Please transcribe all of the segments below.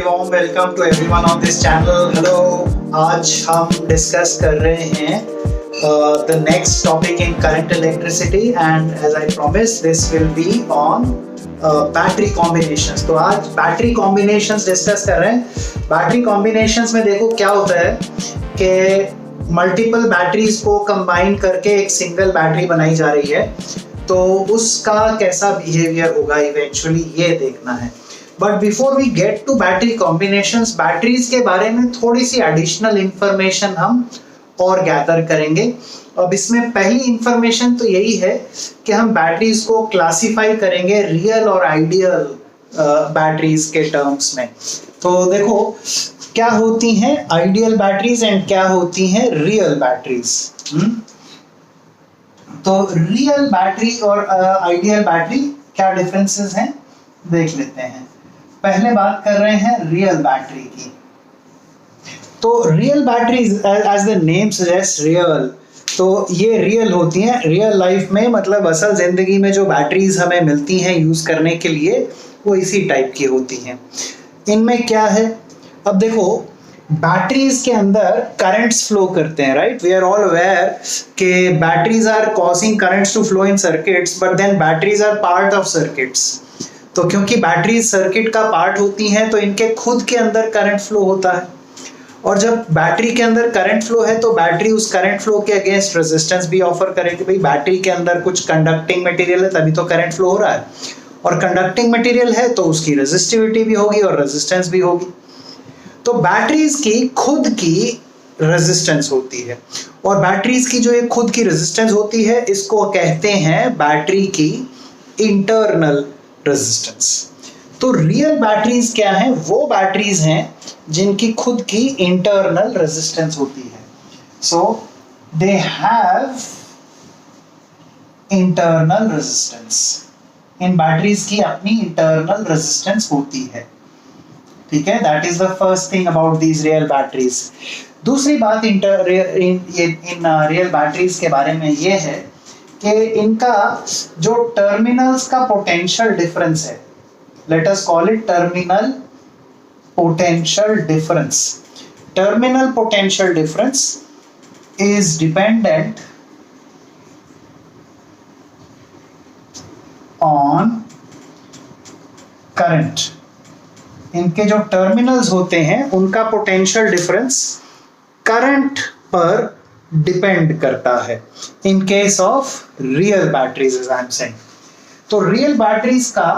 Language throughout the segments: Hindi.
warm welcome to everyone on this channel. Hello, आज हम डिस्कस कर रहे हैं the next topic in current electricity and as I promised this will be on battery combinations. तो आज बैटरी कॉम्बिनेशंस डिस्कस कर रहे हैं। बैटरी कॉम्बिनेशंस में देखो क्या होता है कि मल्टीपल बैटरीज को कंबाइन करके एक सिंगल बैटरी बनाई जा रही है, तो उसका कैसा बिहेवियर होगा इवेंचुअली ये देखना है। But before we get to battery combinations, batteries के बारे में थोड़ी सी एडिशनल इंफॉर्मेशन हम और गैदर करेंगे। अब इसमें पहली इंफॉर्मेशन तो यही है कि हम बैटरीज को क्लासिफाई करेंगे रियल और आइडियल बैटरीज के टर्म्स में। तो देखो क्या होती हैं आइडियल बैटरीज एंड क्या होती हैं रियल बैटरीज। तो रियल बैटरी और आइडियल बैटरी क्या डिफरेंसेस हैं देख लेते हैं। पहले बात कर रहे हैं रियल बैटरी की। तो real batteries as the name suggest real, तो ये रियल होती हैं रियल लाइफ में, मतलब असल जिंदगी में जो बैटरीज हमें मिलती हैं यूज करने के लिए वो इसी टाइप की होती हैं। इनमें क्या है, अब देखो बैटरीज के अंदर करंट्स फ्लो करते हैं, right. We are all aware कि batteries are causing currents to flow in circuits, but then batteries are part of circuits. तो क्योंकि बैटरीज सर्किट का पार्ट होती हैं तो इनके खुद के अंदर करंट फ्लो होता है, और जब बैटरी के अंदर करंट फ्लो है तो बैटरी उस करंट फ्लो के अगेंस्ट रेजिस्टेंस भी ऑफर करेगी। भाई बैटरी के अंदर कुछ कंडक्टिंग मटेरियल है तभी तो करंट फ्लो हो रहा है, और कंडक्टिंग मटेरियल है तो उसकी रेजिस्टिविटी भी होगी और रेजिस्टेंस भी होगी। तो बैटरीज की खुद की रेजिस्टेंस होती है, और बैटरीज की जो एक खुद की रेजिस्टेंस होती है इसको कहते हैं बैटरी की इंटरनल रेजिस्टेंस। तो रियल बैटरीज क्या हैं, वो बैटरीज हैं जिनकी खुद की इंटरनल रेजिस्टेंस होती है। So they have internal resistance. इन बैटरीज की अपनी इंटरनल रेजिस्टेंस होती है, ठीक है। That is the first thing about these real batteries. दूसरी बात इन रियल बैटरीज के बारे में ये है कि इनका जो टर्मिनल्स का पोटेंशियल डिफरेंस है, let us call it terminal potential difference. Terminal potential difference is dependent on current. इनके जो टर्मिनल्स होते हैं उनका पोटेंशियल डिफरेंस करंट पर डिपेंड करता है in case of real batteries as I am saying. तो रियल बैटरीज का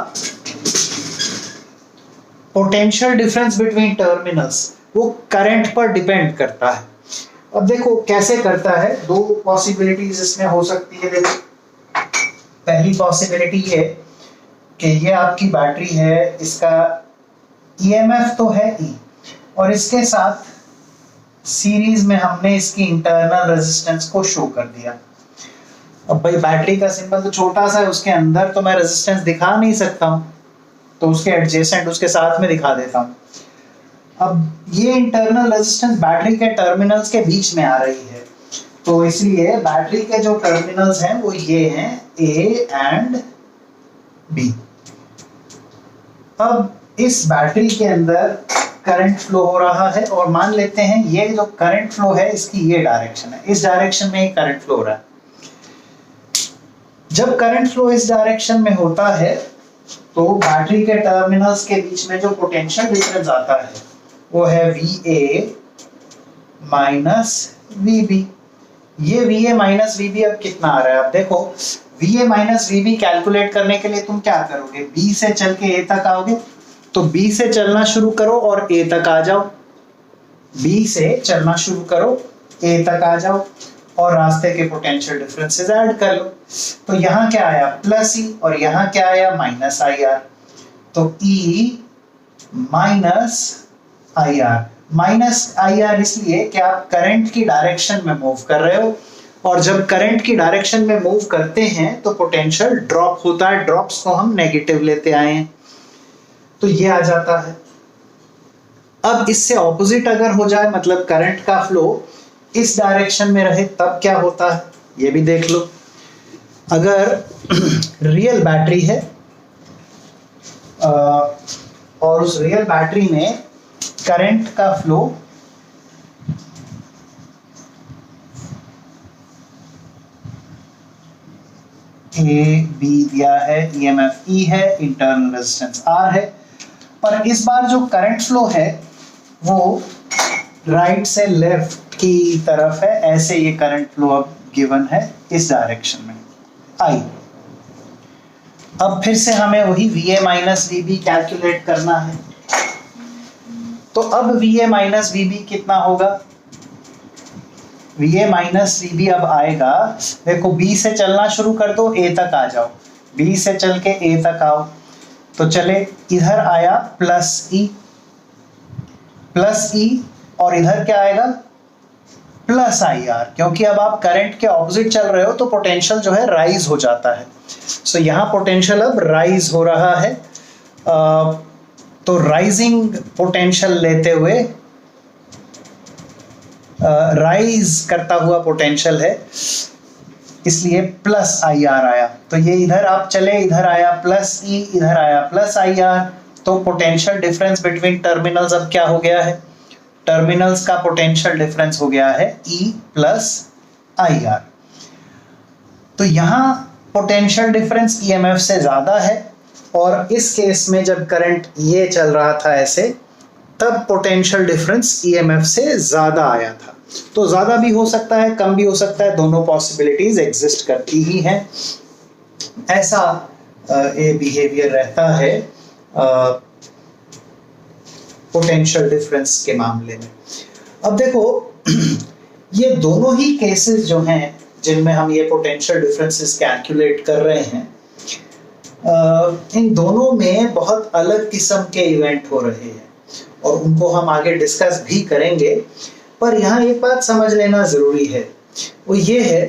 पोटेंशियल डिफरेंस बिटवीन टर्मिनल्स वो करंट पर डिपेंड करता है। अब देखो कैसे करता है, दो पॉसिबिलिटीज इसमें हो सकती है। देखो पहली पॉसिबिलिटी ये कि ये आपकी बैटरी है, इसका ईएमएफ तो है ई, और इसके साथ सीरीज में हमने इसकी इंटरनल रेजिस्टेंस को शो कर दिया। अब भाई बैटरी का सिंबल तो छोटा सा है, उसके अंदर तो मैं रेजिस्टेंस दिखा नहीं सकता हूं, तो उसके एडजेसेंट उसके साथ में दिखा देता हूं। अब ये इंटरनल रेजिस्टेंस बैटरी के टर्मिनल्स के बीच में आ रही है, तो इसलिए बैटरी के जो टर्मिनल्स हैं वो ये हैं ए एंड बी। अब इस बैटरी के अंदर करंट फ्लो हो रहा है, और मान लेते हैं ये जो करंट फ्लो है इसकी ये डायरेक्शन है, इस डायरेक्शन में करंट फ्लो हो रहा है। जब करंट फ्लो इस डायरेक्शन में होता है तो बैटरी के टर्मिनल्स के बीच में जो पोटेंशियल डिफरेंस आता है वो है VA माइनस VB। ये VA माइनस VB अब कितना आ रहा है, अब देखो VA माइनस VB कैलकुलेट करने के लिए तुम क्या करोगे, B से चल के A तक आओगे, तो B से चलना शुरू करो और A तक आ जाओ। B से चलना शुरू करो, A तक आ जाओ, और रास्ते के पोटेंशियल डिफरेंसेस ऐड कर लो। तो यहाँ क्या आया प्लस E, और यहाँ क्या आया माइनस IR। तो E minus IR, minus IR इसलिए कि आप करंट की डायरेक्शन में मूव कर रहे हो, और जब करंट की डायरेक्शन में मूव करते हैं तो पोटेंशियल ड्रॉप होता है। ड्रॉप्स को हम नेगेटिव लेते आए हैं, तो ये आ जाता है। अब इससे ऑपोजिट अगर हो जाए, मतलब करंट का फ्लो इस डायरेक्शन में रहे, तब क्या होता है ये भी देख लो। अगर रियल बैटरी है और उस रियल बैटरी में करंट का फ्लो ए बी दिया है, ईएमएफ ई है, इंटरनल रेजिस्टेंस आर है, पर इस बार जो करंट फ्लो है वो राइट से लेफ्ट की तरफ है, ऐसे ये करंट फ्लो अब गिवन है इस डायरेक्शन में आई। अब फिर से हमें वही VA माइनस VB कैलकुलेट करना है। तो अब VA माइनस VB कितना होगा? VA माइनस VB अब आएगा, देखो B से चलना शुरू कर दो, A तक आ जाओ, B से चल के A तक आओ, तो चले इधर आया प्लस ई और इधर क्या आएगा प्लस IR, क्योंकि अब आप करंट के ऑपोजिट चल रहे हो तो पोटेंशियल जो है राइज हो जाता है। सो यहाँ पोटेंशियल अब राइज हो रहा है, तो राइजिंग पोटेंशियल लेते हुए राइज करता हुआ पोटेंशियल है, इसलिए प्लस IR आया। तो ये इधर आप चले, इधर आया प्लस ई, इधर आया प्लस IR, तो पोटेंशियल डिफरेंस बिटवीन टर्मिनल्स अब क्या हो गया है? टर्मिनल्स का पोटेंशियल डिफरेंस हो गया है E प्लस IR। तो यहाँ पोटेंशियल डिफरेंस EMF से ज्यादा है, और इस केस में जब करंट ये चल रहा था ऐसे, तब पोटेंशियल डिफरेंस EMF से ज्यादा आया था। तो ज्यादा भी हो सकता है, कम भी हो सकता है, दोनों पॉसिबिलिटीज एग्जिस्ट करती ही हैं। ऐसा ये बिहेवियर रहता है पोटेंशियल डिफरेंस के मामले में। अब देखो ये दोनों ही केसेस जो हैं जिनमें हम ये पोटेंशियल डिफरेंसेस कैलकुलेट कर रहे हैं, इन दोनों में बहुत अलग किस्म के इवेंट हो रहे हैं और उनको हम आगे डिस्कस भी करेंगे। पर यहाँ एक बात समझ लेना जरूरी है, वो ये है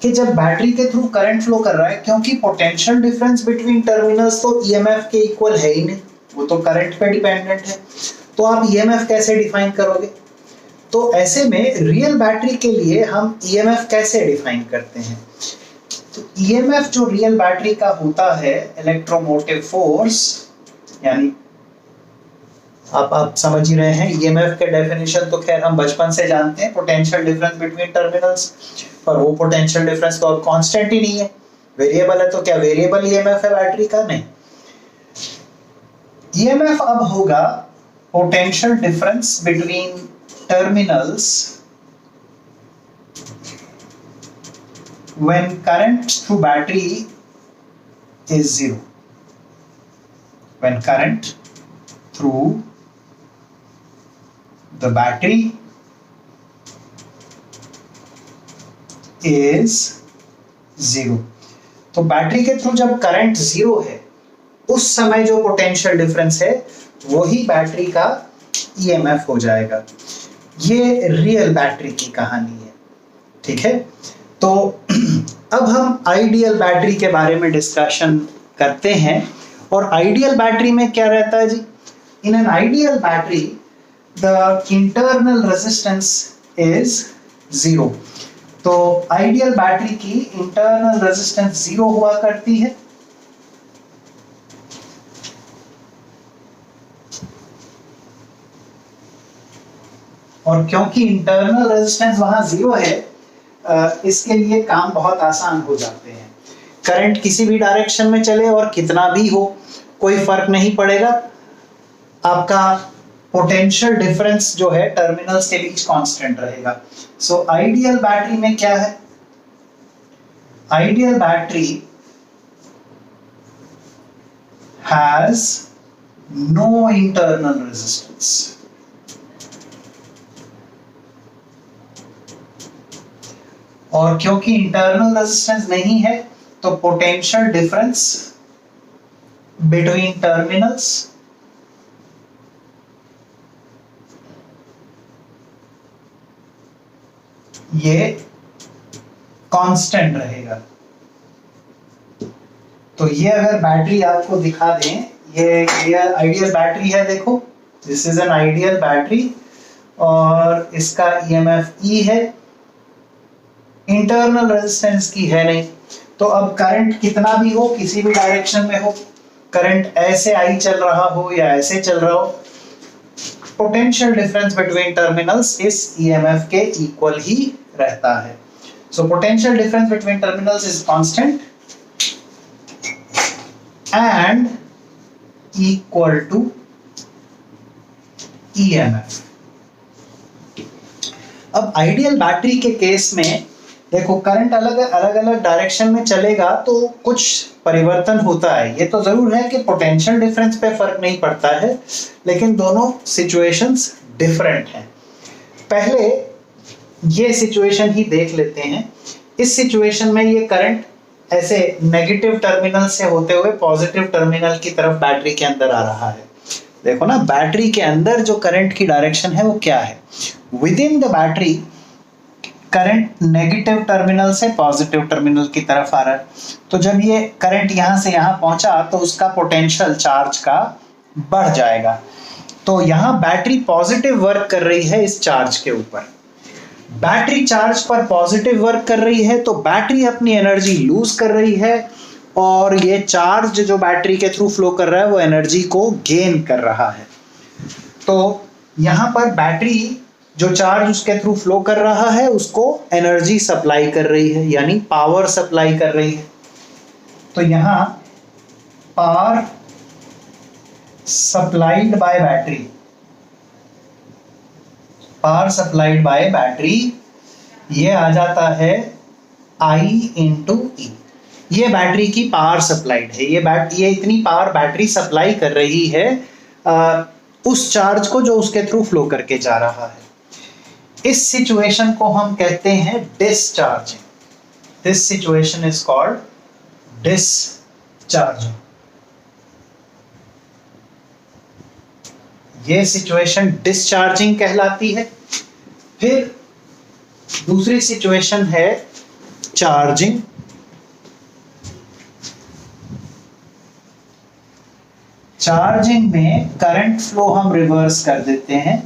कि जब बैटरी के थ्रू करंट फ्लो कर रहा है, क्योंकि पोटेंशियल डिफरेंस बिटवीन टर्मिनल्स तो EMF के इक्वल है ही नहीं, वो तो करंट पे डिपेंडेंट है, तो आप EMF कैसे डिफाइन करोगे? तो ऐसे में रियल बैटरी के लिए हम EMF कैसे डिफाइन करते हैं? तो EMF जो रियल बैटरी का होता है, इलेक्ट्रोमोटिव फोर्स, यानी आप समझ ही रहे हैं, EMF के डेफिनेशन तो खैर हम बचपन से जानते हैं, पोटेंशियल डिफरेंस बिटवीन टर्मिनल्स, पर वो पोटेंशियल डिफरेंस तो अब कांस्टेंट ही नहीं है, वेरिएबल है। तो क्या वेरिएबल EMF है बैटरी का? नहीं। EMF अब होगा potential difference between terminals when current through battery is zero. When current through the battery is zero. तो बैटरी के थ्रू जब करंट जीरो है, उस समय जो पोटेंशियल डिफरेंस है वही बैटरी का EMF हो जाएगा। ये रियल बैटरी की कहानी है, ठीक है। तो अब हम आइडियल बैटरी के बारे में डिस्कशन करते हैं। और आइडियल बैटरी में क्या रहता है जी? In an ideal battery the internal resistance is zero. तो आइडियल बैटरी की इंटरनल रेजिस्टेंस जीरो हुआ करती है, और क्योंकि इंटरनल रेजिस्टेंस वहां जीरो है, इसके लिए काम बहुत आसान हो जाते हैं। करंट किसी भी डायरेक्शन में चले और कितना भी हो, कोई फर्क नहीं पड़ेगा, आपका पोटेंशियल डिफरेंस जो है टर्मिनल्स के बीच कांस्टेंट रहेगा। सो आइडियल बैटरी में क्या है? Ideal battery has no internal resistance. और क्योंकि इंटरनल रेजिस्टेंस नहीं है, तो पोटेंशियल डिफरेंस बिटवीन टर्मिनल्स ये कांस्टेंट रहेगा। तो ये अगर बैटरी आपको दिखा दें, ये आइडियल बैटरी है, देखो this is an ideal battery, और इसका EMF E है, इंटरनल रेजिस्टेंस की है नहीं। तो अब करंट कितना भी हो, किसी भी डायरेक्शन में हो, करंट ऐसे आई चल रहा हो या ऐसे चल रहा हो, पोटेंशियल डिफरेंस बिटवीन टर्मिनल्स इस ईएमएफ के इक्वल ही रहता है। So potential difference between terminals is constant and equal to EMF. अब आइडियल बैटरी के केस में देखो करंट अलग अलग डायरेक्शन में चलेगा तो कुछ परिवर्तन होता है। ये तो जरूर है कि पोटेंशियल डिफरेंस पे फर्क नहीं पड़ता है, लेकिन दोनों सिचुएशंस डिफरेंट हैं। पहले ये सिचुएशन ही देख लेते हैं। इस सिचुएशन में ये करंट ऐसे नेगेटिव टर्मिनल से होते हुए पॉजिटिव टर्मिनल की तरफ बैटरी के अंदर आ रहा है। देखो ना, बैटरी के अंदर जो करंट की डायरेक्शन है वो क्या है। With in the battery current negative terminal से पॉजिटिव टर्मिनल की तरफ आ रहा है। तो जब ये करंट यहां से यहां पहुंचा तो उसका पोटेंशियल चार्ज का बढ़ जाएगा। तो यहां बैटरी पॉजिटिव वर्क कर रही है इस चार्ज के ऊपर। बैटरी चार्ज पर पॉजिटिव वर्क कर रही है तो बैटरी अपनी एनर्जी लूज कर रही है और ये चार्ज जो बैटरी के थ्रू फ्लो कर रहा है वो एनर्जी को गेन कर रहा है। तो यहां पर बैटरी जो चार्ज उसके थ्रू फ्लो कर रहा है उसको एनर्जी सप्लाई कर रही है, यानी पावर सप्लाई कर रही है। तो यहां power supplied bye battery, power supplied bye battery ये आ जाता है I इंटू ई। ये बैटरी की पावर सप्लाइड है। ये इतनी पावर बैटरी सप्लाई कर रही है उस चार्ज को जो उसके थ्रू फ्लो करके जा रहा है। इस सिचुएशन को हम कहते हैं discharging. This situation is called discharging. ये सिचुएशन डिस्चार्जिंग कहलाती है। फिर दूसरी सिचुएशन है चार्जिंग। चार्जिंग में करंट फ्लो हम रिवर्स कर देते हैं।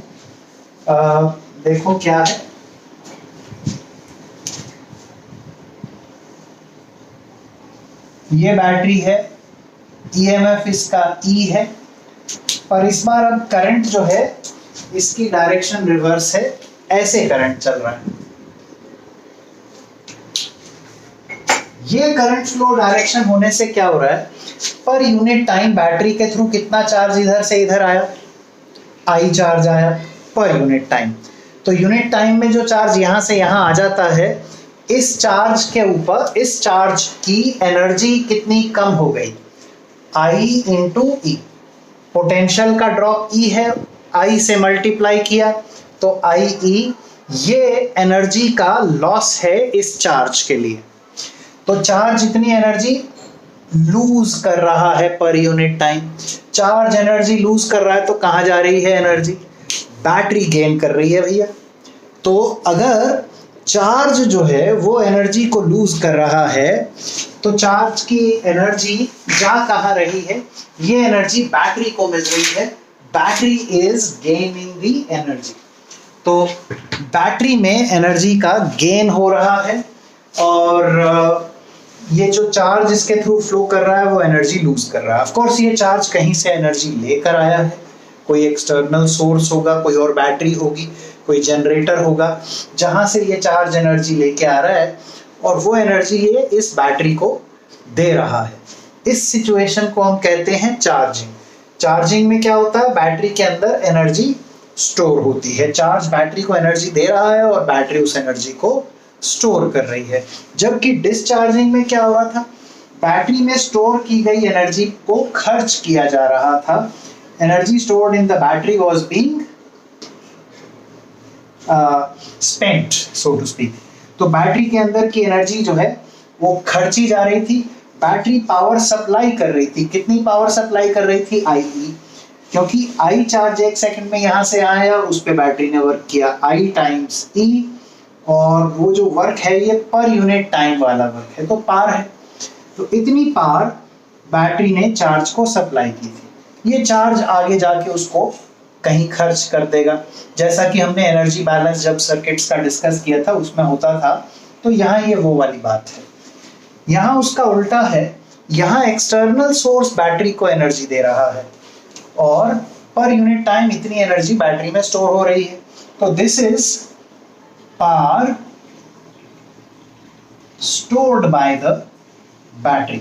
देखो क्या है, ये बैटरी है, ईएमएफ इसका ई है, और इस बार अब करंट जो है इसकी डायरेक्शन रिवर्स है, ऐसे करंट चल रहा है। ये करंट फ्लो डायरेक्शन होने से क्या हो रहा है, पर यूनिट टाइम बैटरी के थ्रू कितना चार्ज इधर से इधर आया, आई चार्ज आया पर यूनिट टाइम। तो यूनिट टाइम में जो चार्ज यहां से यहां आ जाता है, इस चार्ज के ऊपर इस चार्ज की एनर्जी कितनी कम हो गई, आई इंटू ई। पोटेंशियल का ड्रॉप ई है, आई से मल्टीप्लाई किया तो आई ई, ये एनर्जी का लॉस है इस चार्ज के लिए। तो चार्ज इतनी एनर्जी लूज कर रहा है per unit time. Charge energy lose कर रहा है तो कहां जा रही है एनर्जी, बैटरी गेन कर रही है भैया। तो अगर चार्ज जो है वो एनर्जी को लूज कर रहा है तो चार्ज की एनर्जी जा कहां रही है, ये एनर्जी बैटरी को मिल रही है। Battery is gaining the energy. तो बैटरी में एनर्जी का गेन हो रहा है और ये जो चार्ज इसके थ्रू फ्लो कर रहा है वो एनर्जी लूज कर रहा है। ऑफ कोर्स ये चार्ज कहीं से एनर्जी लेकर आया है, कोई एक्सटर्नल सोर्स होगा, कोई और बैटरी होगी, कोई जनरेटर होगा जहां से ये चार्ज एनर्जी लेके आ रहा है और वो एनर्जी ये इस बैटरी को दे रहा है। इस सिचुएशन को हम कहते हैं चार्जिंग। चार्जिंग में क्या होता है, बैटरी के अंदर एनर्जी स्टोर होती है। चार्ज बैटरी को एनर्जी दे रहा है और बैटरी उस एनर्जी को स्टोर कर रही है। जबकि डिस्चार्जिंग में क्या हुआ था, बैटरी में स्टोर की गई एनर्जी को खर्च किया जा रहा था। Energy stored in the battery was being spent, so to speak. तो बैटरी के अंदर की एनर्जी जो है वो खर्ची जा रही थी। बैटरी पावर सप्लाई कर रही थी। कितनी पावर सप्लाई कर रही थी, आई ई, क्योंकि आई चार्ज एक सेकंड में यहां से आया, उस पे बैटरी ने वर्क किया, आई टाइम्स ई, और वो जो वर्क है ये पर यूनिट टाइम वाला वर्क है, तो पावर है। तो इतनी पावर बैटरी ने चार्ज को सप्लाई की थी। ये चार्ज आगे जाके उसको कहीं खर्च कर देगा, जैसा कि हमने एनर्जी बैलेंस जब सर्किट्स का डिस्कस किया था उसमें होता था। तो यहाँ ये वो वाली बात है। यहाँ उसका उल्टा है, यहाँ एक्सटर्नल सोर्स बैटरी को एनर्जी दे रहा है और पर यूनिट टाइम इतनी एनर्जी बैटरी में स्टोर हो रही है। तो this is power stored by the battery.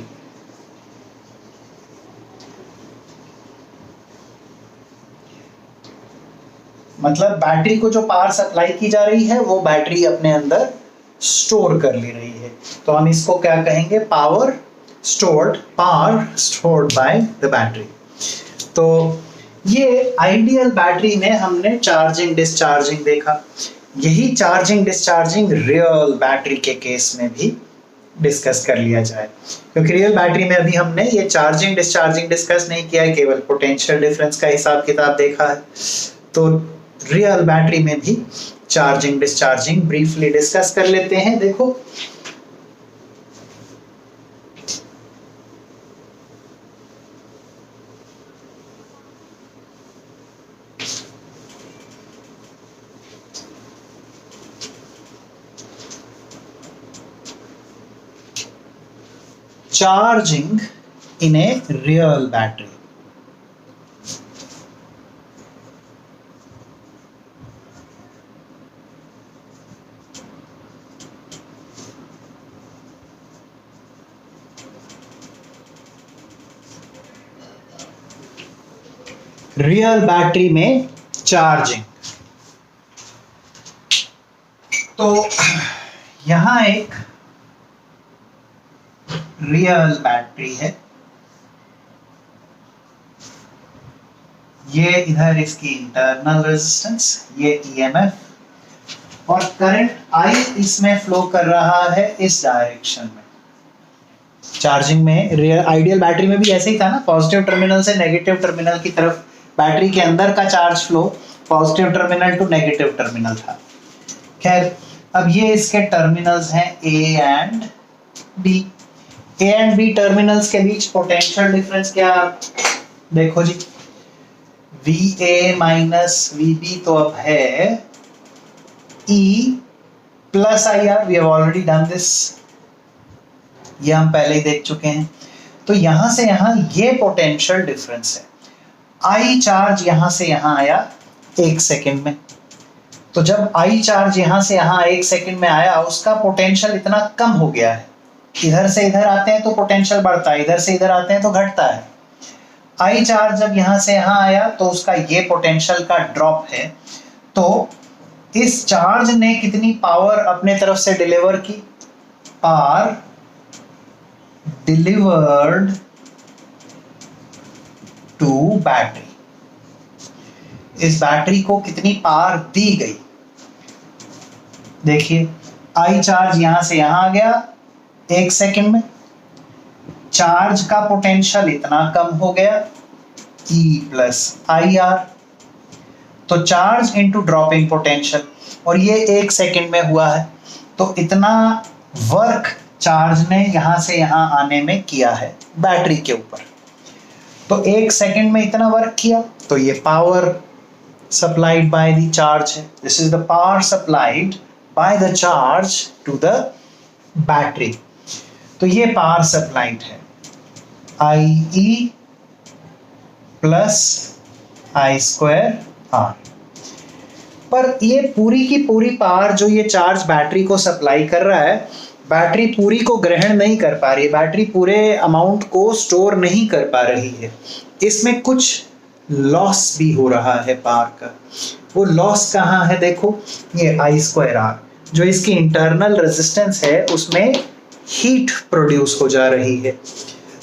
मतलब बैटरी को जो पावर सप्लाई की जा रही है वो बैटरी अपने अंदर स्टोर कर ले रही है। तो हम इसको क्या कहेंगे, power stored by the battery. तो ये आइडियल बैटरी में हमने चार्जिंग डिस्चार्जिंग देखा। यही चार्जिंग डिस्चार्जिंग रियल बैटरी के केस में भी डिस्कस कर लिया जाए, क्योंकि रियल बैटरी में अभी हमने ये चार्जिंग डिस्चार्जिंग डिस्कस नहीं किया है, केवल पोटेंशियल डिफरेंस का हिसाब किताब देखा है। तो रियल बैटरी में भी चार्जिंग डिस्चार्जिंग ब्रीफली डिस्कस कर लेते हैं। देखो charging in a real battery. Real battery में चार्जिंग। तो यहां एक रियल बैटरी है, ये इधर इसकी इंटरनल रेजिस्टेंस, ये ईएमएफ और करंट आई इसमें फ्लो कर रहा है इस डायरेक्शन में। चार्जिंग में रियल आइडियल बैटरी में भी ऐसे ही था ना, पॉजिटिव टर्मिनल से नेगेटिव टर्मिनल की तरफ बैटरी के अंदर का charge flow positive terminal to negative terminal था। खैर अब ये इसके टर्मिनल्स हैं A and B. A and B terminals के बीच पोटेंशियल डिफरेंस क्या, देखो जी, VA माइनस VB तो अब है E plus IR। We have already done this, ये हम पहले ही देख चुके हैं। तो यहां से यहां ये पोटेंशियल डिफरेंस है। I चार्ज यहां से यहां आया 1 सेकेंड में, तो जब I चार्ज यहां से यहां 1 सेकेंड में आया उसका पोटेंशियल इतना कम हो गया है। इधर से इधर आते हैं तो पोटेंशियल बढ़ता है, इधर से इधर आते हैं तो घटता है। I चार्ज जब यहां से यहां आया तो उसका ये पोटेंशियल का ड्रॉप है। तो इस चार्ज ने कितनी पावर अपने तरफ से डिलीवर की, पावर डिलीवर्ड टू बैटरी। इस बैटरी को कितनी पावर दी गई, देखिए I चार्ज यहां से यहां आ गया 1 सेकेंड में, चार्ज का पोटेंशियल इतना कम हो गया E प्लस IR। तो चार्ज इनटू ड्रॉपिंग पोटेंशियल, और ये 1 सेकेंड में हुआ है। तो इतना वर्क चार्ज ने यहां से यहां आने में किया है बैटरी के ऊपर। तो 1 सेकेंड में इतना वर्क किया, तो ये power supplied by the charge है। This is the power supplied by the charge to the battery. तो ये पावर सप्लाइड है IE प्लस I²R। पर ये पूरी की पूरी पावर जो ये चार्ज बैटरी को सप्लाई कर रहा है, बैटरी पूरी को ग्रहण नहीं कर पा रही है, बैटरी पूरे अमाउंट को स्टोर नहीं कर पा रही है। इसमें कुछ लॉस भी हो रहा है पावर का। वो लॉस कहाँ है, देखो ये I²R जो इसकी इंटरनल रेजिस्टेंस है उसमें हीट प्रोड्यूस हो जा रही है।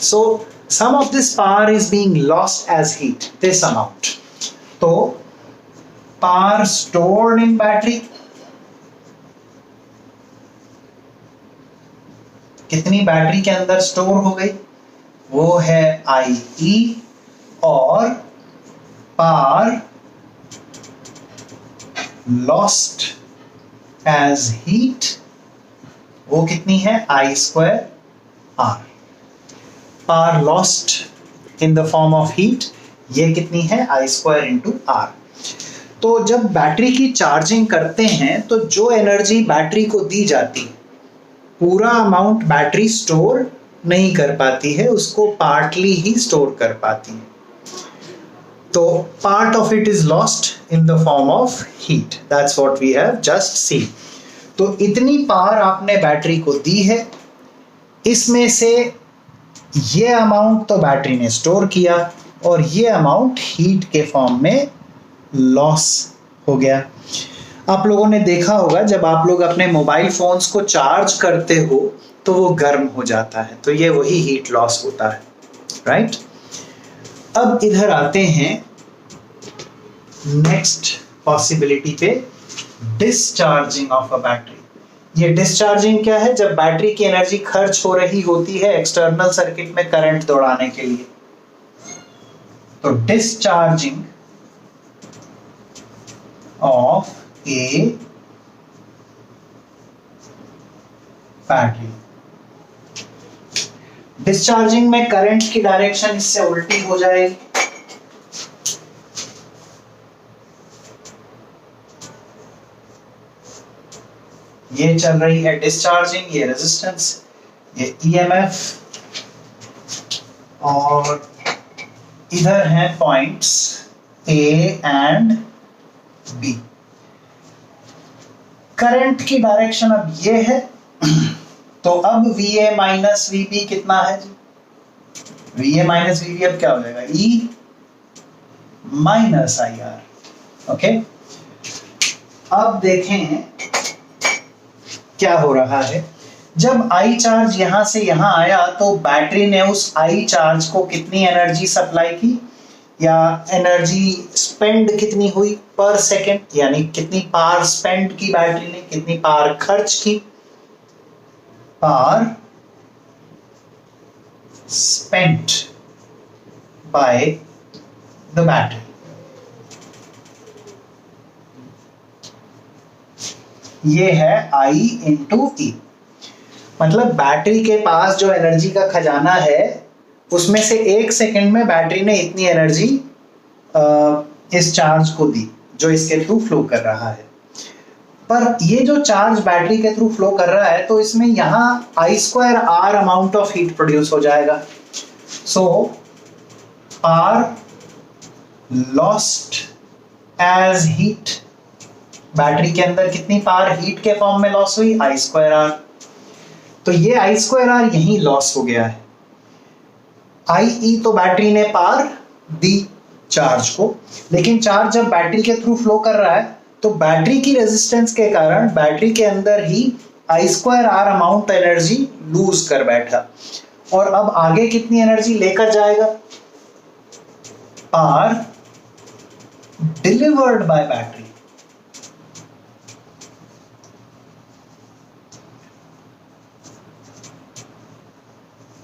So some of this power is being lost as heat, this amount. तो पावर स्टोर्ड इन बैटरी, कितनी बैटरी के अंदर स्टोर हो गई, वो है IE, और पावर लॉस्ट एज हीट वो कितनी है I²R। Power lost in the form of heat ये कितनी है I²×R। तो जब बैटरी की चार्जिंग करते हैं तो जो एनर्जी बैटरी को दी जाती है पूरा अमाउंट बैटरी स्टोर नहीं कर पाती है, उसको पार्टली ही स्टोर कर पाती है। तो part of it is lost in the form of heat, that's what we have just seen. तो इतनी पावर आपने बैटरी को दी है, इसमें से ये अमाउंट तो बैटरी ने स्टोर किया और ये अमाउंट हीट के फॉर्म में लॉस हो गया। आप लोगों ने देखा होगा जब आप लोग अपने मोबाइल फोन्स को चार्ज करते हो तो वो गर्म हो जाता है, तो ये वही हीट लॉस होता है, राइट। अब इधर आते हैं नेक्स्ट पॉसिबिलिटी पे, डिस्चार्जिंग ऑफ अ बैटरी। ये डिस्चार्जिंग क्या है? जब बैटरी की एनर्जी खर्च हो रही होती है एक्सटर्नल सर्किट में करंट दौड़ाने के लिए। तो discharging of A battery, discharging में करंट की डायरेक्शन इससे उल्टी हो जाएगी। ये चल रही है डिस्चार्जिंग, ये रेजिस्टेंस, ये ईएमएफ, और इधर है points A and B. Current की डायरेक्शन अब ये है, तो अब VA माइनस VB कितना है जी? VA माइनस VB अब क्या हो जाएगा? E minus IR। ओके, अब देखें क्या हो रहा है। जब I चार्ज यहां से यहां आया तो बैटरी ने उस I चार्ज को कितनी एनर्जी सप्लाई की, या एनर्जी स्पेंड कितनी हुई पर सेकेंड, यानी कितनी पावर स्पेंड की बैटरी ने, कितनी पावर खर्च की, power spent by the battery. ये है I इंटू E, मतलब बैटरी के पास जो एनर्जी का खजाना है उसमें से 1 सेकेंड में बैटरी ने इतनी एनर्जी इस चार्ज को दी जो इसके थ्रू फ्लो कर रहा है। पर ये जो चार्ज बैटरी के थ्रू फ्लो कर रहा है तो इसमें यहाँ I²R amount of heat produce हो जाएगा। So power lost as heat, battery के अंदर कितनी पावर हीट के फॉर्म में लॉस हुई? I²R। तो ये I²R यही लॉस हो गया है। IE तो बैटरी ने पावर दी चार्ज को, लेकिन चार्ज जब बैटरी के थ्रू फ्लो कर रहा है तो बैटरी की रेजिस्टेंस के कारण बैटरी के अंदर ही I²R अमाउंट एनर्जी लूज कर बैठा, और अब आगे कितनी एनर्जी लेकर जाएगा? Power delivered by battery.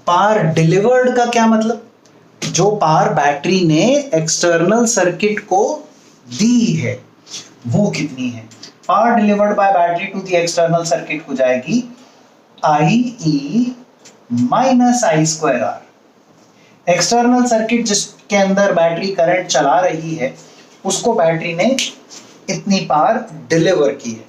Power delivered का क्या मतलब? जो पावर बैटरी ने एक्सटर्नल सर्किट को दी है वो कितनी है? Power delivered by battery to the external circuit हो जाएगी IE minus I²R। External circuit जिसके अंदर बैटरी करंट चला रही है उसको बैटरी ने इतनी पावर डिलीवर की है,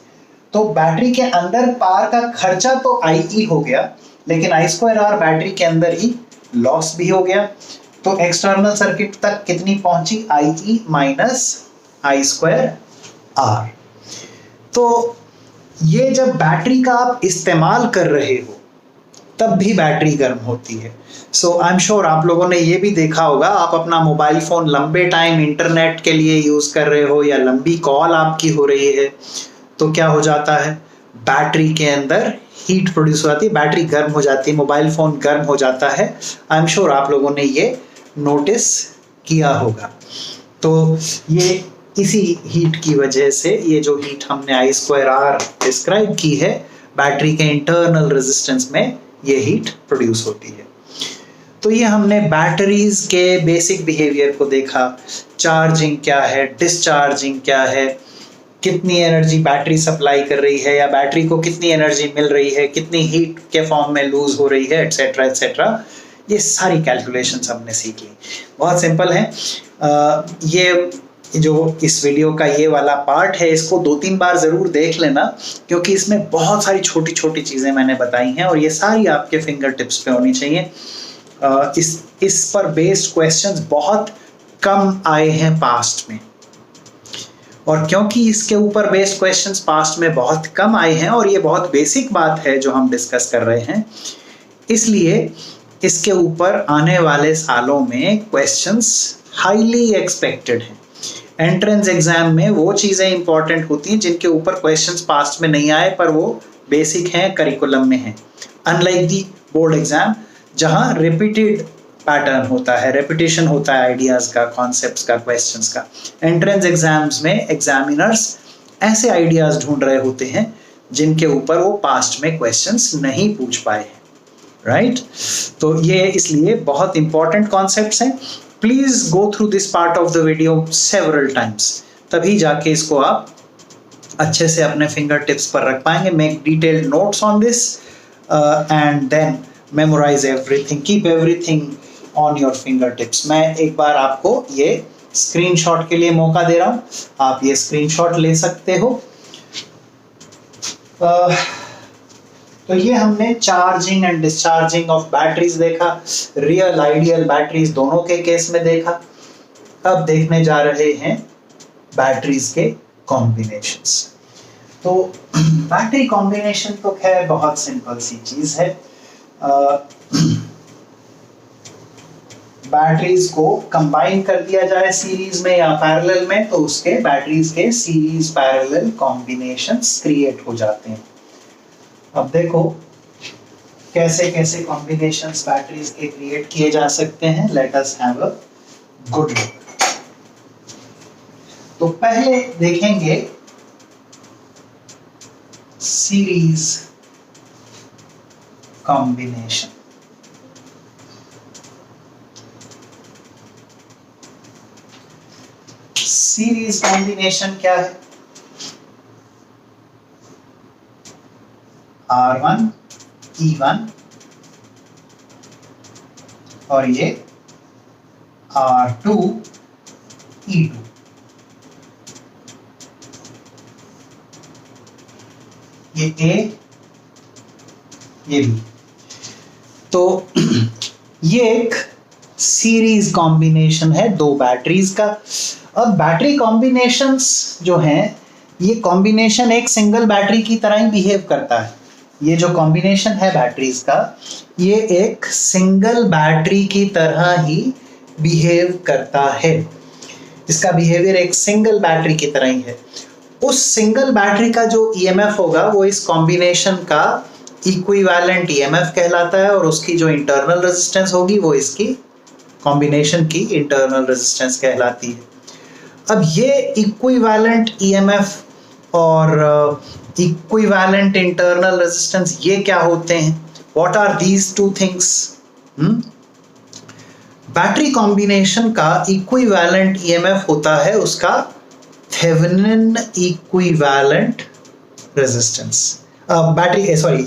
तो बैटरी के अंदर पावर का खर्चा तो IE हो गया, लेकिन I²R बैटरी के अंदर ही लॉस भी हो गया। तो एक्सटर्नल सर्किट तक कितनी पहुंची? IE minus I²R। तो ये जब बैटरी का आप इस्तेमाल कर रहे हो तब भी बैटरी गर्म होती है। सो आई एम श्योर आप लोगों ने ये भी देखा होगा, आप अपना मोबाइल फोन लंबे टाइम इंटरनेट के लिए यूज कर रहे हो या लंबी कॉल आपकी हो रही है तो क्या हो जाता है? बैटरी के अंदर हीट प्रोड्यूस हो जाती है, बैटरी गर्म हो जाती है, मोबाइल फोन गर्म हो जाता है। आई एम श्योर आप लोगों ने ये नोटिस किया होगा। तो ये इसी हीट की वजह से, ये जो हीट हमने I²R डिस्क्राइब की है, बैटरी के इंटरनल रेजिस्टेंस में ये हीट प्रोड्यूस होती है। तो ये हमने बैटरीज के बेसिक बिहेवियर को देखा, चार्जिंग क्या है, डिस्चार्जिंग क्या है, कितनी एनर्जी बैटरी सप्लाई कर रही है या बैटरी को कितनी एनर्जी मिल रही है, कितनी हीट के फॉर्म में लूज हो रही है, एटसेट्रा एटसेट्रा। ये सारी कैलकुलेशंस हमने सीख ली, बहुत सिंपल है। ये जो इस वीडियो का ये वाला पार्ट है इसको 2-3 बार ज़रूर देख लेना, क्योंकि इसमें बहुत सारी छोटी छोटी चीज़ें मैंने बताई हैं और ये सारी आपके फिंगर टिप्स पे होनी चाहिए। इस पर बेस्ड क्वेश्चंस बहुत कम आए हैं पास्ट में, और क्योंकि इसके ऊपर बेस्ड क्वेश्चंस पास्ट में बहुत कम आए हैं और ये बहुत बेसिक बात है जो हम डिस्कस कर रहे हैं, इसलिए इसके ऊपर आने वाले सालों में क्वेश्चंस हाईली एक्सपेक्टेड हैं। एंट्रेंस एग्जाम में वो चीज़ें इंपॉर्टेंट होती हैं जिनके ऊपर क्वेश्चंस पास्ट में नहीं आए पर वो बेसिक हैं, करिकुलम में हैं। अनलाइक दी बोर्ड एग्जाम जहाँ रिपीटेड पैटर्न होता है, रेपिटेशन होता है आइडियाज़ का, कॉन्सेप्ट्स का, क्वेश्चंस का। एंट्रेंस एग्जाम्स में एग्जामिनर्स ऐसे आइडियाज़ ढूंढ रहे होते हैं जिनके ऊपर वो पास्ट में क्वेश्चंस नहीं पूछ पाए हैं, राइट? तो ये इसलिए बहुत इंपॉर्टेंट कॉन्सेप्ट्स हैं। Please go through this part of the video several times, तभी जाके इसको आप अच्छे से अपने फिंगर टिप्स पर रख पाएंगे। Make detailed notes on this and then memorise everything, keep everything on your finger tips. मैं एक बार आपको ये स्क्रीनशॉट के लिए मौका दे रहा हूँ, आप ये स्क्रीनशॉट ले सकते हो। तो ये हमने charging and discharging of batteries देखा, रियल आइडियल बैटरीज दोनों के केस में देखा। अब देखने जा रहे हैं बैटरीज के कॉम्बिनेशंस। तो बैटरी कॉम्बिनेशन तो खैर बहुत सिंपल सी चीज है। बैटरीज को कंबाइन कर दिया जाए सीरीज में या पैरेलल में, तो उसके बैटरीज के सीरीज पैरेलल कॉम्बिनेशंस क्रिएट हो जाते हैं। अब देखो कैसे कैसे कॉम्बिनेशंस बैटरीज के क्रिएट किए जा सकते हैं। Let us have a good look. तो पहले देखेंगे सीरीज कॉम्बिनेशन। सीरीज कॉम्बिनेशन क्या है? R1 E1 और ये R2 E2। ये A ये B। तो ये एक सीरीज कॉम्बिनेशन है दो बैटरीज का। अब बैटरी कॉम्बिनेशंस जो हैं, ये कॉम्बिनेशन एक सिंगल बैटरी की तरह ही बिहेव करता है। ये जो कॉम्बिनेशन है बैटरीज का, ये एक सिंगल बैटरी की तरह ही बिहेव करता है। इसका बिहेवियर एक सिंगल बैटरी की तरह ही है। उस सिंगल बैटरी का जो ईएमएफ होगा वो इस कॉम्बिनेशन का इक्विवेलेंट ईएमएफ कहलाता है, और उसकी जो इंटरनल रेजिस्टेंस होगी वो इसकी कॉम्बिनेशन की इंटरनल रेजिस्टेंस कहलाती है। अब ये इक्विवेलेंट ईएमएफ और इक्विवेलेंट इंटरनल रेजिस्टेंस ये क्या होते हैं? What are these two things? Battery combination का इक्विवेलेंट ईएमएफ होता है उसका Thevenin equivalent resistance. Battery sorry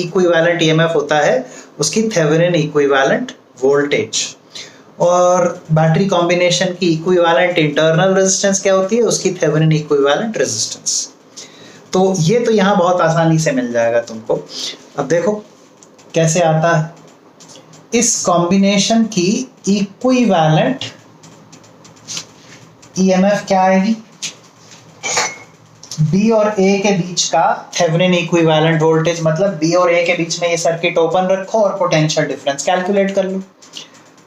equivalent EMF होता है उसकी थेवेनिन इक्विवेलेंट वोल्टेज, और बैटरी कॉम्बिनेशन की इक्विवेलेंट इंटरनल रेजिस्टेंस क्या होती है? उसकी थेवेनिन इक्विवेलेंट रेजिस्टेंस। तो ये तो यहाँ बहुत आसानी से मिल जाएगा तुमको। अब देखो कैसे आता है। इस कॉम्बिनेशन की इक्विवेलेंट ईएमएफ क्या आएगी? बी और ए के बीच का थेवेनिन इक्विवेलेंट वोल्टेज, मतलब बी और ए के बीच में ये सर्किट ओपन रखो और पोटेंशियल डिफरेंस कैलकुलेट कर लो।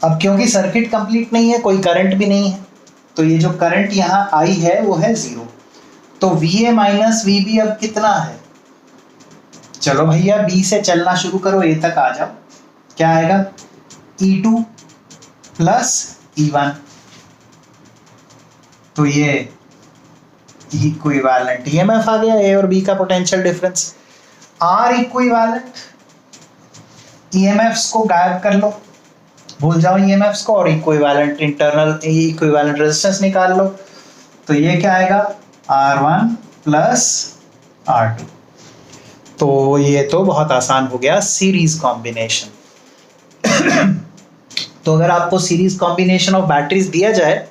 अब क्योंकि सर्किट कंप्लीट नहीं है, कोई करंट भी नहीं है, तो ये जो करंट यहाँ आई है वो है 0। तो VA माइनस VB अब कितना है? चलो भैया B से चलना शुरू करो, A तक आ जाओ। क्या आएगा? E2 plus E1। तो ये इक्विवेलेंट ईएमएफ आ गया, A और B का potential difference. R equivalent EMFs को गायब कर लो, भूल जाओ ईएमएफ्स को, और इक्विवेलेंट इंटरनल इक्विवेलेंट रेजिस्टेंस निकाल लो। तो ये क्या आएगा? R1 plus R2। तो ये तो बहुत आसान हो गया सीरीज कॉम्बिनेशन। तो अगर आपको सीरीज कॉम्बिनेशन ऑफ बैटरीज दिया जाए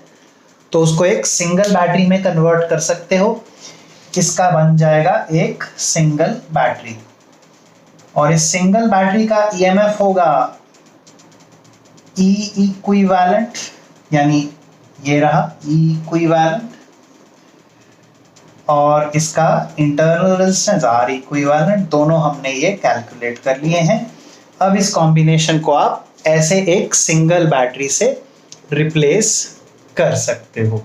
तो उसको एक सिंगल बैटरी में कन्वर्ट कर सकते हो। इसका बन जाएगा एक सिंगल बैटरी, और इस सिंगल बैटरी का ईएमएफ होगा E इक्विवेलेंट, यानी ये रहा E इक्विवेलेंट और इसका इंटरनल रेजिस्टेंस R इक्विवेलेंट, दोनों हमने ये कैलकुलेट कर लिए हैं। अब इस कॉम्बिनेशन को आप ऐसे एक सिंगल बैटरी से रिप्लेस कर सकते हो।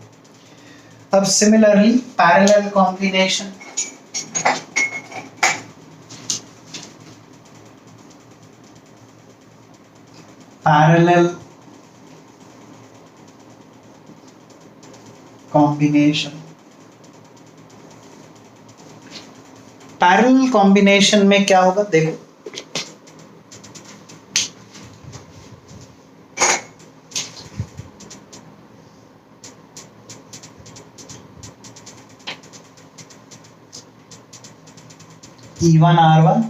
अब similarly parallel combination, parallel combination, parallel combination में क्या होगा देखो, E1 R1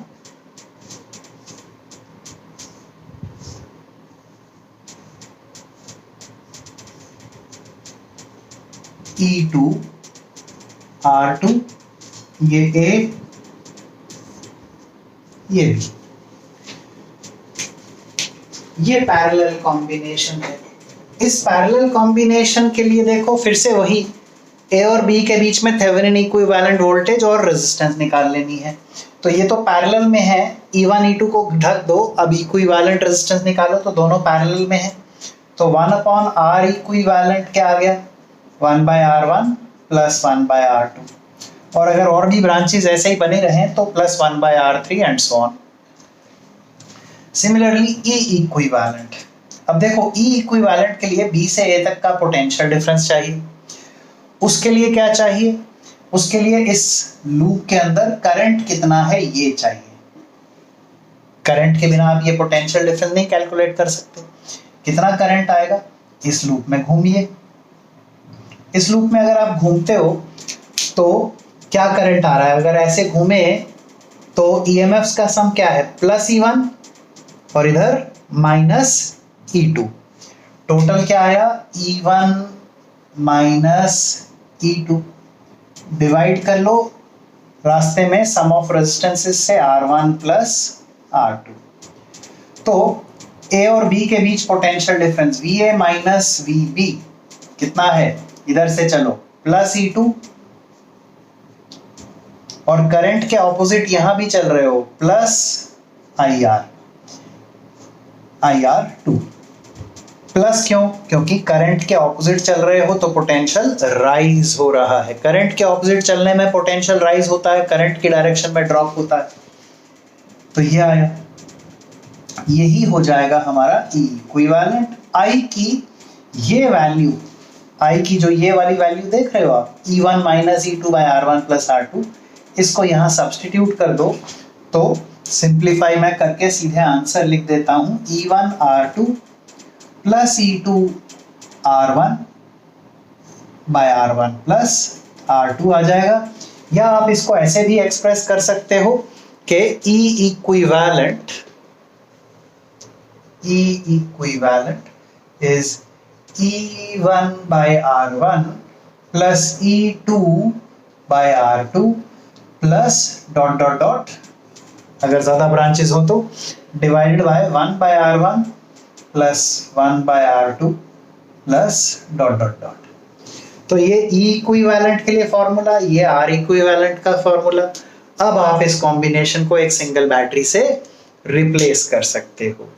E2 R2, ये A ये B, ये पैरेलल कॉम्बिनेशन है। इस पैरेलल कॉम्बिनेशन के लिए देखो फिर से वही A और B के बीच में थेवेनिन इक्विवेलेंट वोल्टेज और रेजिस्टेंस निकाल लेनी है। तो ये तो पैरेलल में है, E1 E2 को ढक दो, अब इक्विवेलेंट रेजिस्टेंस निकालो तो दोनों पैरेलल में है। तो 1/R इक्विवेलेंट क्या आ गया, 1/R1 प्लस 1/R2, और अगर और भी ब्रांचेस ऐसे ही बने रहे तो plus 1/R3 and so on. Similarly E equivalent, अब देखो E इक्विवेलेंट के लिए B से A तक का पोटेंशियल डिफरेंस चाहिए। उसके लिए क्या चाहिए, उसके लिए इस लूप के अंदर करंट कितना है ये चाहिए। करंट के बिना आप ये पोटेंशियल डिफरेंस नहीं कैलकुलेट कर सकते। कितना करंट आएगा, इस लूप में घूमिए, इस लूप में अगर आप घूमते हो तो क्या करंट आ रहा है, अगर ऐसे घूमे तो ईएमएफ्स का सम क्या है, प्लस E1 और इधर माइनस E2, टोटल क्या आया E1 माइनस E2, डिवाइड कर लो रास्ते में सम ऑफ रेजिस्टेंसेस से R1 प्लस R2। तो A और B के बीच potential difference VA minus VB कितना है, इधर से चलो प्लस E2, और करंट के ऑपोजिट यहां भी चल रहे हो प्लस IR2। प्लस क्यों, क्योंकि करंट के ऑपोजिट चल रहे हो तो पोटेंशियल राइज हो रहा है। करंट के ऑपोजिट चलने में पोटेंशियल राइज होता है, करंट की डायरेक्शन में ड्रॉप होता है। तो ये आया, यही हो जाएगा हमारा E इक्विवेलेंट। I की ये वैल्यू, I की जो ये वाली वैल्यू देख रहे हो आप, E1 minus E2 bye R1 plus R2, इसको यहां सब्स्टिट्यूट कर दो तो सिंप्लीफाई मैं करके सीधे आंसर लिख देता हूं, E1 R2 plus E2 R1 bye R1 plus R2 आ जाएगा। या आप इसको ऐसे भी एक्सप्रेस कर सकते हो कि E equivalent is E1 by R1 plus E2 by R2 plus dot dot dot, अगर ज्यादा ब्रांचेस हो तो divided by 1 by R1 plus 1 by R2 plus dot dot dot. तो ये E इक्विवेलेंट के लिए फॉर्मूला, ये R इक्विवेलेंट का फॉर्मूला। अब आप इस कॉम्बिनेशन को एक सिंगल बैटरी से रिप्लेस कर सकते हो।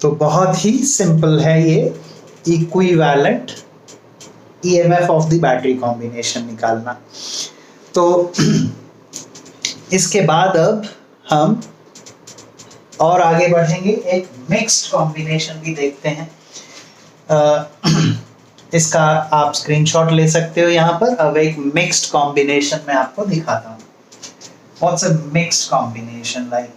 तो बहुत ही सिंपल है ये equivalent EMF of the battery combination निकालना। तो इसके बाद अब हम और आगे बढ़ेंगे, एक मिक्स्ड कॉम्बिनेशन भी देखते हैं। इसका आप स्क्रीनशॉट ले सकते हो यहाँ पर। अब एक मिक्स्ड कॉम्बिनेशन मैं आपको दिखाता हूँ। What's a mixed combination like,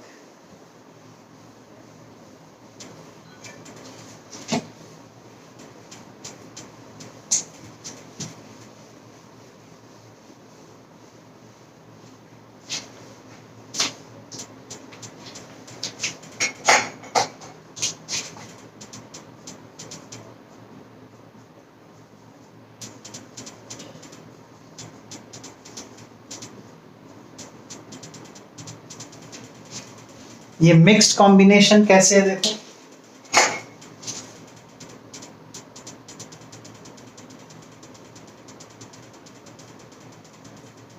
ये मिक्स्ड कॉम्बिनेशन कैसे है देखो।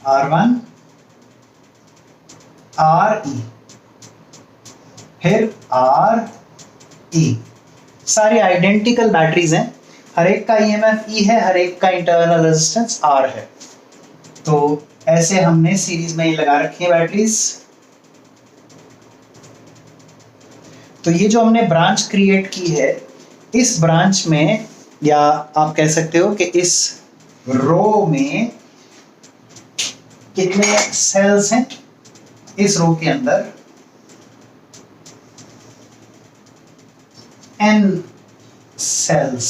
R1 RE, फिर RE। सारी आइडेंटिकल बैटरीज हैं, हर एक का EMF E है, हर एक का इंटरनल रेजिस्टेंस R है। तो ऐसे हमने सीरीज में ही लगा रखी है बैटरीज। तो ये जो हमने ब्रांच क्रिएट की है, इस ब्रांच में, या आप कह सकते हो कि इस रो में कितने सेल्स हैं? इस रो के अंदर n सेल्स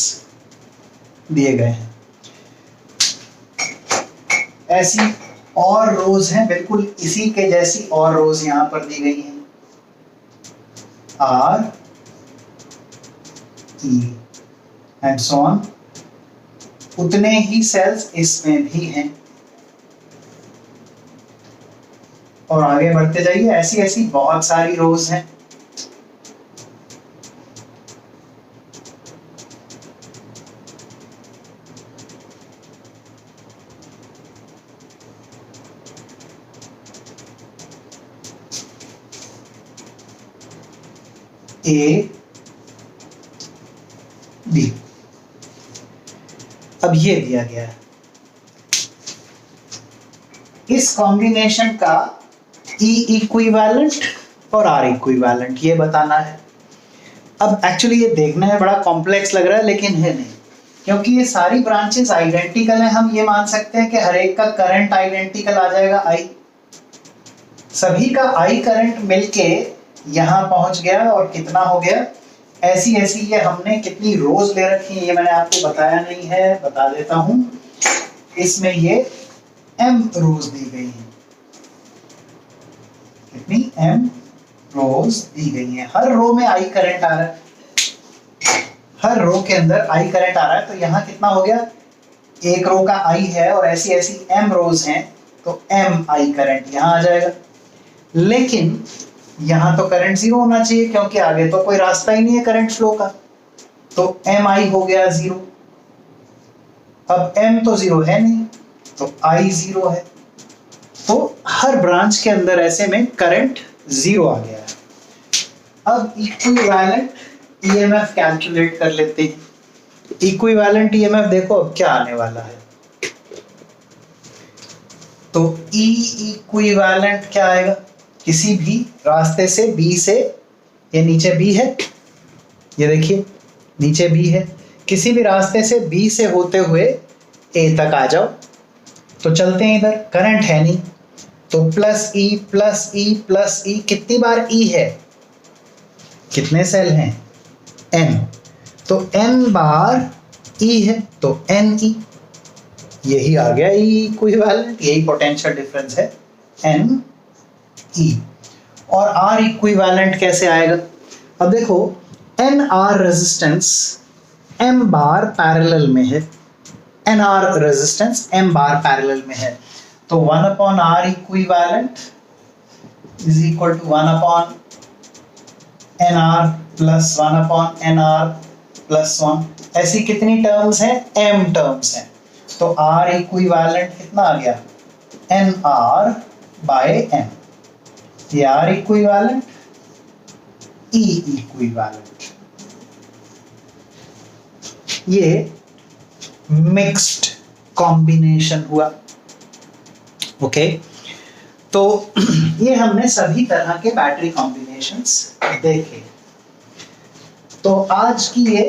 दिए गए हैं। ऐसी और रोज हैं, बिल्कुल इसी के जैसी और रोज यहां पर दी गई हैं, R E and so on. उतने ही सेल्स इसमें भी हैं, और आगे बढ़ते जाइए, ऐसी ऐसी बहुत सारी रोज हैं। A B, अब ये दिया गया है, इस कॉम्बिनेशन का E इक्विवेलेंट और R इक्विवेलेंट ये बताना है। अब एक्चुअली ये देखने में बड़ा कॉम्प्लेक्स लग रहा है, लेकिन है नहीं, क्योंकि ये सारी ब्रांचेस आइडेंटिकल हैं। हम ये मान सकते हैं कि हर एक का करंट आइडेंटिकल आ जाएगा I, सभी का I करंट मिलके यहां पहुंच गया, और कितना हो गया? ऐसी ऐसी ये हमने कितनी रोज ले रखी है ये मैंने आपको बताया नहीं है, बता देता हूं। इसमें ये M रोज दी गई है। कितनी? M रोज दी गई है। हर रो में I करंट आ रहा है, हर रो के अंदर I करंट आ रहा है। तो यहाँ कितना हो गया? एक रो का I है और ऐसी ऐसी M रोज हैं, तो M I करंट यहाँ आ जाएगा। लेकिन यहाँ तो करंट 0 होना चाहिए, क्योंकि आगे तो कोई रास्ता ही नहीं है करंट फ्लो का, तो Mi हो गया 0। अब M तो 0 है नहीं, तो I 0 है। तो हर ब्रांच के अंदर ऐसे में करंट 0 आ गया है। अब इक्विवेलेंट EMF कैलकुलेट कर लेते हैं। इक्विवेलेंट EMF देखो अब क्या आने वाला है। तो E इक्विवेलेंट क्या आएगा? किसी भी रास्ते से B से, ये नीचे B है, ये देखिए नीचे B है, किसी भी रास्ते से B से होते हुए A तक आ जाओ। तो चलते हैं, इधर करंट है नहीं, तो plus E plus E plus E। कितनी बार E है? कितने सेल हैं? N, तो N बार E है, तो NE। यही आ गया E इक्विवेलेंट, यही पोटेंशियल डिफरेंस है NE। और R इक्विवेलेंट कैसे आएगा? अब देखो, NR रेजिस्टेंस M बार पैरेलल में है, NR रेजिस्टेंस M बार पैरेलल में है, तो 1 upon R equivalent is equal to 1 upon NR plus 1 upon NR plus 1। ऐसी कितनी टर्म्स हैं? M टर्म्स हैं। तो R इक्विवेलेंट कितना आ गया? NR by M। ये R इक्विवेलेंट, E इक्विवेलेंट। ये मिक्स्ड कॉम्बिनेशन हुआ। ओके, तो ये हमने सभी तरह के बैटरी कॉम्बिनेशंस देखे। तो आज की ये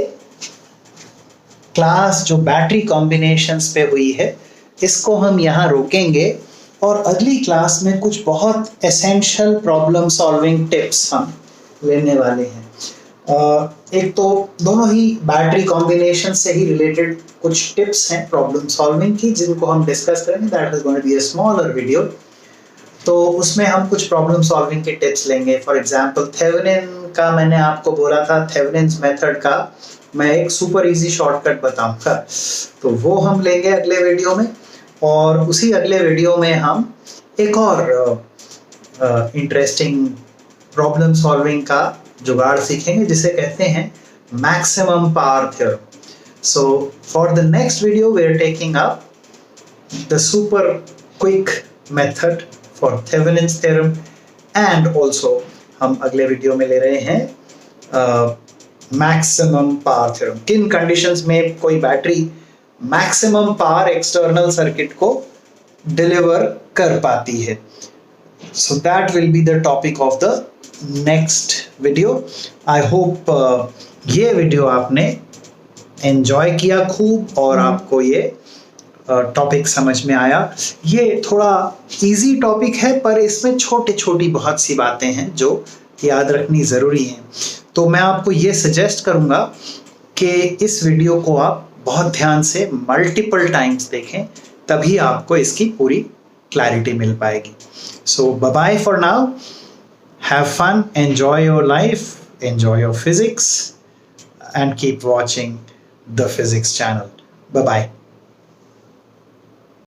क्लास जो बैटरी कॉम्बिनेशंस पे हुई है, इसको हम यहाँ रोकेंगे, और अगली क्लास में कुछ बहुत एसेंशियल प्रॉब्लम सॉल्विंग टिप्स हम लेने वाले हैं। एक तो दोनों ही बैटरी कॉम्बिनेशन से ही रिलेटेड कुछ टिप्स हैं प्रॉब्लम सॉल्विंग की, जिनको हम डिस्कस करेंगे। That is going to be a smaller video. तो उसमें हम कुछ प्रॉब्लम सॉल्विंग के टिप्स लेंगे। फॉर एग्जांपल थेवेनिन का मैंने आपको बोला था, थेवेनिन्स मेथड का मैं एक सुपर इजी शॉर्टकट बताऊंगा, तो वो हम लेंगे अगले वीडियो में। और उसी अगले वीडियो में हम एक और इंटरेस्टिंग प्रॉब्लम सॉल्विंग का जुगाड़ सीखेंगे, जिसे कहते हैं maximum power theorem. So for the next video we are taking up the super quick method for Thevenin's theorem, and also हम अगले वीडियो में ले रहे हैं मैक्सिमम पावर थ्योरम। किन कंडीशंस में कोई battery maximum power external circuit को डिलीवर कर पाती है। So that will be the topic of the next video. I hope ये वीडियो आपने एंजॉय किया खूब और आपको ये टॉपिक समझ में आया। ये थोड़ा इजी टॉपिक है पर इसमें छोटी छोटी बहुत सी बातें हैं जो याद रखनी ज़रूरी हैं। तो मैं आपको ये सजेस्ट करूँगा कि इस वीडियो को आप बहुत ध्यान से मल्टीपल टाइम्स देखें, तभी आपको इसकी पूरी क्लैरिटी मिल पाएगी। So bye bye for now, have fun, enjoy your life, enjoy your physics, and keep watching the physics channel. Bye bye.